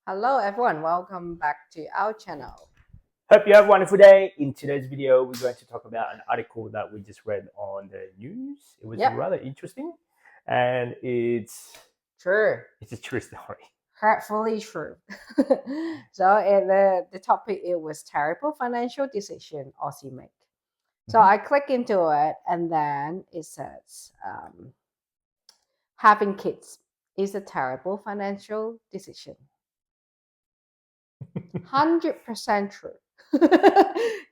Hello everyone, welcome back to our channel. Hope you have a wonderful day. In today's video, we're going to talk about an article that we just read on the news. It was Yep, rather interesting, and true. it's a true story. Hurtfully true. So the topic it was terrible financial decision Aussie make. So Mhm. I click into it and then it says having kids is a terrible financial decision. 100% true.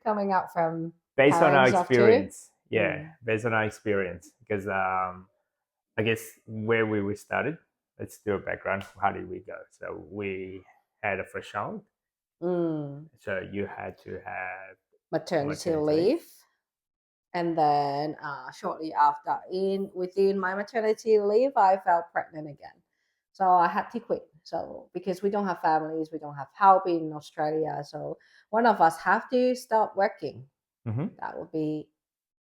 Coming out from Based on our parents of two. experience, yeah, Mm. based on our experience, because I guess where we started. Let's do a background. How did we go? So we had a first child. Mm. So you had to have Maternity maternity leave. leave. And then shortly after, in within my maternity leave, I fell pregnant again. So I had to quit. So because we don't have families, we don't have help in Australia, so one of us have to stop working. Mm-hmm. That would be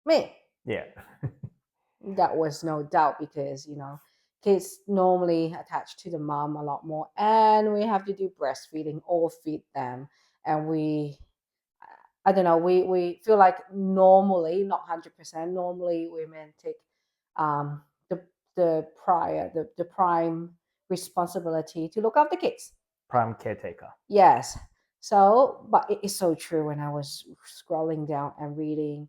me. Yeah. That was no doubt because kids normally attach to the mom a lot more, and we have to do breastfeeding or feed them, and I don't know. We feel like normally, not 100%. Normally, women take um, the the prime responsibility to look after kids. Prime caretaker. Yes. So, but it is so true. When I was scrolling down and reading,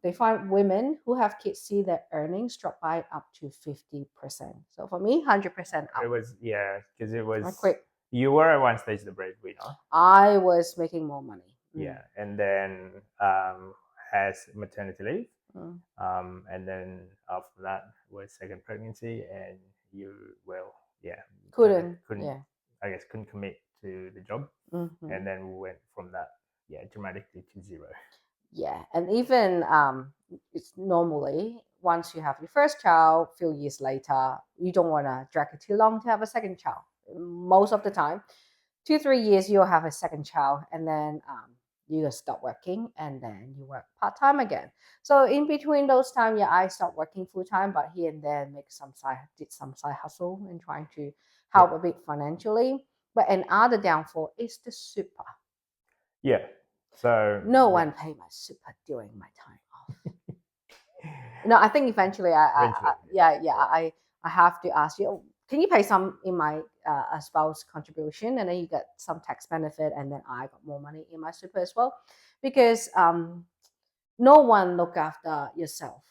they find women who have kids see their earnings drop by up to 50%. So for me, 100% It out. was, yeah, because it I was, quit. you were at one stage the breadwinner. I was making more money. Yeah, and then has maternity leave, Mm. and then after that was second pregnancy, and you, well, yeah, kind of Couldn't. couldn't, Yeah. I guess, couldn't commit to the job, Hmm. and then we went from that, yeah, dramatically to zero. Yeah, and even it's normally once you have your first child, few years later, you don't want to drag it too long to have a second child. Most of the time, 2 3 years you'll have a second child, and then you stop working, and then you work part time again. So in between those time, yeah, I stopped working full time, but here and there make did some side hustle and trying to help a Yep. bit financially. But another downfall is the super. Yeah. So No yeah, one pay my super during my time off. No, I think eventually, eventually, I have to ask you. Can you pay some in my spouse contribution, and then you get some tax benefit, and then I got more money in my super as well, because no one look after yourself,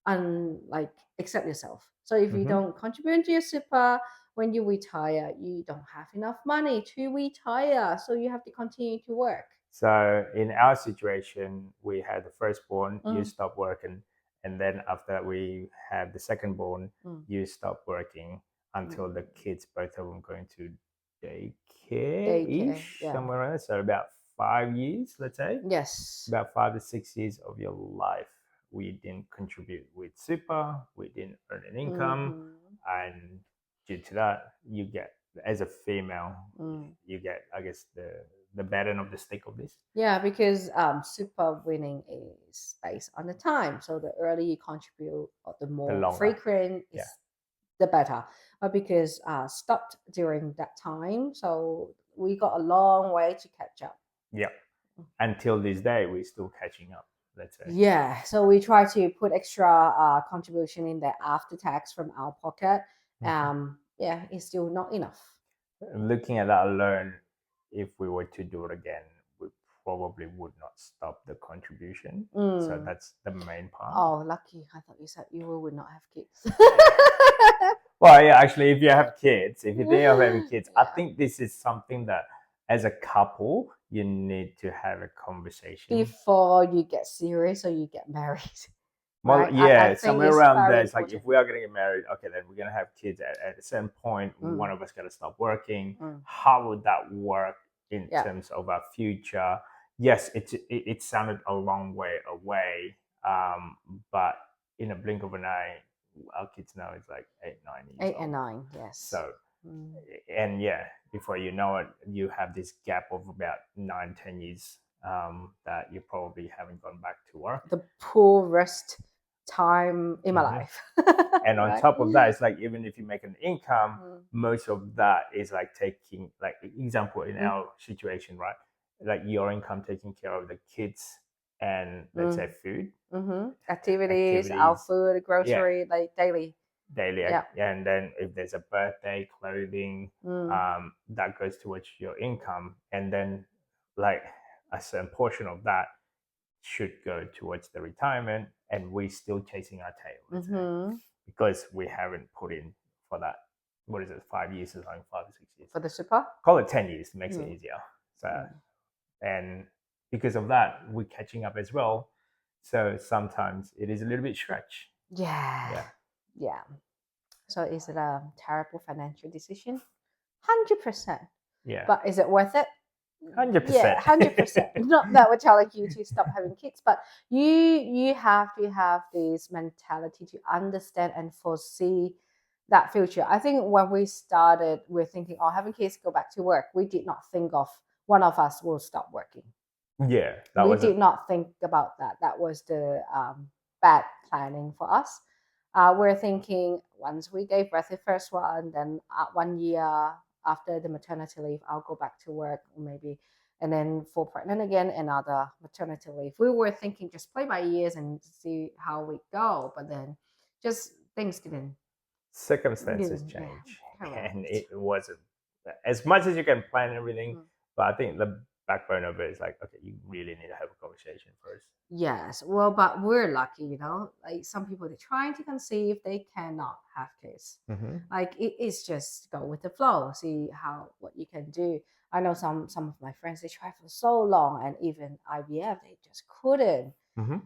and like except yourself. So if yeah. you don't contribute to your super when you retire, you don't have enough money to retire, so you have to continue to work. So in our situation, we had the firstborn, you Mm, stop working, and then after that we had the secondborn, mm, you stop working until the mm. kids, both of them, going to daycare Daycare, ish yeah. somewhere around there. So about 5 years, let's say, Yes. about 5 to 6 years of your life, we didn't contribute with super, we didn't earn an income, Mm-hmm. and due to that, you get, as a female, Mm. you get, I guess, the burden of the stick of this. Yeah, because super winning is based on the time. So the earlier you contribute, or the The more longer. frequent Yeah. is, the better. But because stopped during that time, so we got a long way to catch up. Yeah. Until this day, we're still catching up, let's say. Yeah, so we try to put extra contribution in there after tax from our pocket. Mhm. Yeah, it's still not enough. Looking at that alone, if we were to do it again, we probably would not stop the contribution. So Mm. that's the main part. Oh, lucky. I thought you said you would not have kids. Well, yeah, actually, if you have kids, if you think of having kids, I Yeah. think this is something that as a couple, you need to have a conversation. Before you get serious or you get married, Well, right? I yeah, think somewhere it's around very there. It's like if important. we are going to get married, okay, then we're going to have kids at a certain point. One Mm, of us got to stop working. mm. How would that work in Yeah. terms of our future? Yes, it sounded a long way away, but in a blink of an eye, our kids now is like 8, 9 years 8 and old. 9, yes. So, Mm. and yeah, before you know it, you have this gap of about 9, 10 years that you probably haven't gone back to work. The poorest time in my Mhm. life. And on Right? top of that, it's like even if you make an income, Mm, most of that is like taking, like example in mm, our situation, right? Like your income taking care of the kids and let's say mm, food, activities, our activities, food, yeah, grocery, like daily. daily, Yeah. and then if there's a birthday, clothing, Mm, that goes towards your income, and then like a certain portion of that should go towards the retirement, and we're still chasing our tail, let's say, mm-hmm. because we haven't put in for that. What is it? 5 years or something? 5 or 6 years. For the super. Call it 10 years. Makes it Mm, easier. So, mm. and because of that, we're catching up as well. So sometimes it is a little bit stretch. Yeah. Yeah. Yeah. So is it a terrible financial decision? 100%. Yeah. But is it worth it? Yeah, 100%. 100%. Not that we're telling you to stop having kids, but you have to have this mentality to understand and foresee that future. I think when we started, we're thinking, oh, having kids, go back to work. We did not think of one of us will stop working. Yeah, that We was it. did not think about that. That was the bad planning for us. We're thinking once we gave birth to the first one, then 1 year after the maternity leave, I'll go back to work maybe, and then fall pregnant again, another maternity leave. We were thinking just play by ears and see how we go, but then just things Circumstances didn't yeah, change, and correct. it wasn't as much as you can plan everything. Mm. But I think the backbone of it is like, okay, you really need to have a conversation first. Yes, well, but we're lucky, Like some people, they're trying to conceive, they cannot have kids. Mm-hmm. Like it is just go with the flow, see how what you can do. I know some of my friends, they tried for so long, and even IVF, they just couldn't. Mm-hmm.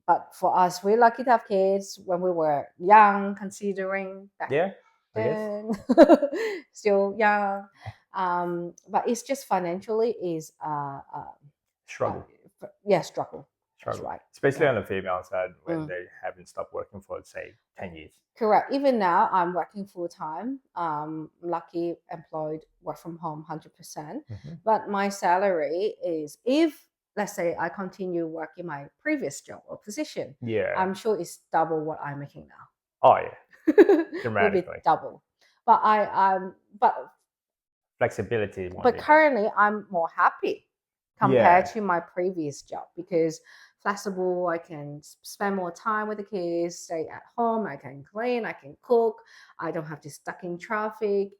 But for us, we're lucky to have kids when we were young, considering back Yeah, I guess then, still young. But it's just financially is uh, struggle. yeah, struggle. That's Struggle, right. especially Yeah. on the female side when Mm. they haven't stopped working for, say, 10 years. Correct. Even now, I'm working full time. Lucky employed, work from home, 100%. Mm-hmm. But my salary is, if let's say I continue working my previous job or position, Yeah. I'm sure it's double what I'm making Oh, yeah. now. Will be Dramatically. double. But Flexibility won't but be there. currently I'm more happy compared Yeah. to my previous job because flexible, I can spend more time with the kids, stay at home, I can clean, I can cook, I don't have to stuck in traffic.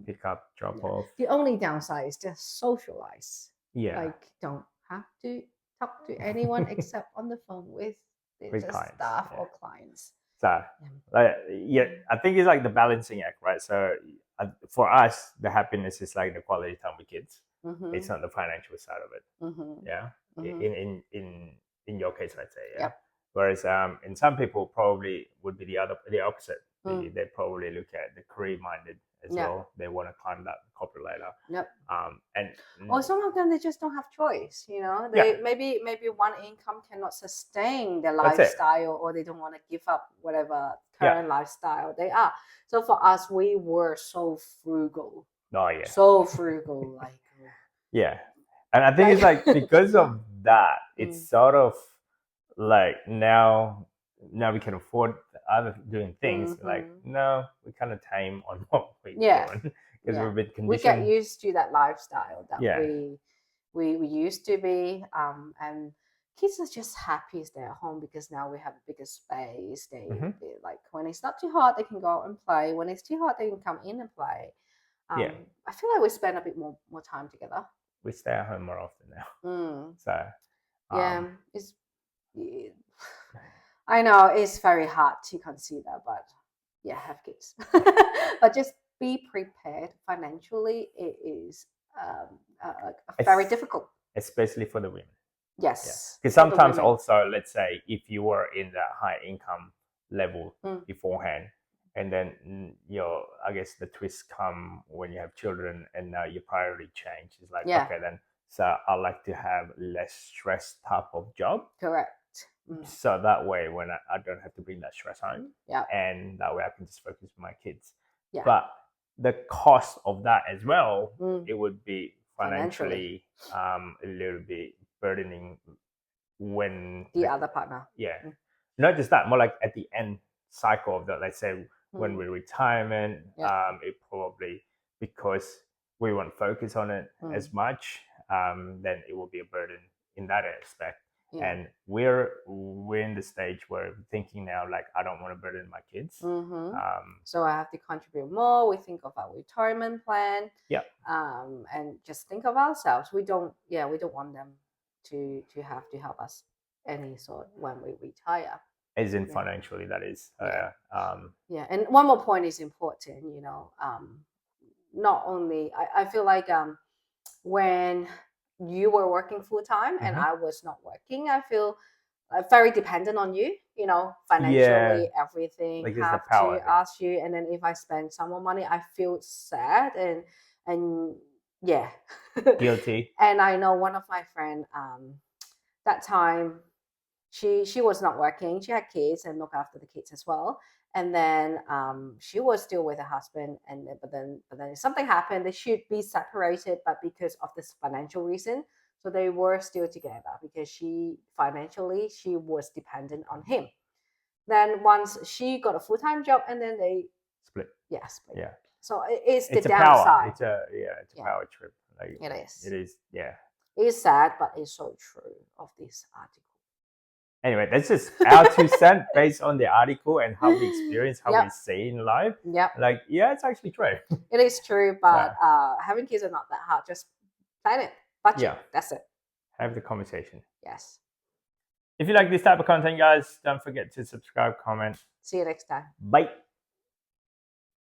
Pick up, drop Yeah. off. The only downside is just socialize. Yeah. Like don't have to talk to anyone except on the phone with With just clients. staff Yeah. or clients. So, Yeah. like, yeah, I think it's like the balancing act, right? So, for us, the happiness is like the quality time with kids. It's Mm-hmm. not the financial side of it. Mm-hmm. Yeah. Mm-hmm. In your case, let's say, yeah. Yep. Whereas in some people probably would be the opposite. Mm. They probably look at the career minded as Yeah. well. They want to climb that corporate ladder. Yep. And Or some of them, they just don't have choice. yeah, They maybe one income cannot sustain their that's it. lifestyle, or they don't want to give up whatever Yeah. current lifestyle they are. So for us, we were so frugal, Oh yeah. so frugal, like Yeah. And I think it's like because of that, it's Mm. sort of like now we can afford other doing things. Like Mhm. no, we kind of tame on what we're Yeah, doing because yeah. we've been We get conditioned. used to that lifestyle that Yeah. we used to be. And kids are just happy stay at home because now we have a bigger space. Mm-hmm. They like when it's not too hot, they can go out and play. When it's too hot, they can come in and play. Yeah. I feel like we spend a bit more time together. We stay at home more often now. Mm. So Yeah, it's. I know it's very hard to consider, but yeah, have kids. But just be prepared financially. It is very difficult. especially for the women. Yeah. Yes, Because for the sometimes women. also, let's say if you were in that high income level Mm. beforehand, and then I guess the twists come when you have children, and now your priority change. It's like, Yeah, okay, then so I like to have less stress type of job, correct. Mm. so that way when I don't have to bring that stress home, Yeah, and that way I can just focus on my kids. yeah. But the cost of that as well, Mm. it would be Financially. financially a little bit burdening when The other partner. yeah. Mm. not just that, more like at the end cycle of that. Let's say when Mm. we retirement, Yeah. it probably, because we won't focus on it as much, then it will be a burden in that aspect. Yeah. And we're in the stage where we're thinking now, like, I don't want to burden my kids. So I have to contribute more. We think of our retirement plan. Yeah. And just think of ourselves. We don't want them to have to help us any sort when we retire. As in financially, that is. Yeah. And one more point is important, not only I feel like when you were working full time and I was not working, I feel very dependent on you, financially, everything like have to ask you. And then if I spend some more money, I feel sad and yeah. Guilty. And I know one of my friend, that time she was not working. She had kids and look after the kids as well. And then she was still with her husband, and but then something happened. They should be separated, but because of this financial reason, so they were still together because she was dependent on him. Then once she got a full time job, and then they split. split. Yeah. So it's the It's a downside. power. It's a power trip. Like it is. It is. Yeah. It's sad, but it's so true of this article. Anyway, that's just our 2 cents based on the article and how we experience, how we see in life. Yep. Like, yeah, it's actually true. It is true, but having kids is not that hard. Just plan it, budget. That's it. Have the conversation. Yes. If you like this type of content, guys, don't forget to subscribe, comment. See you next time. Bye.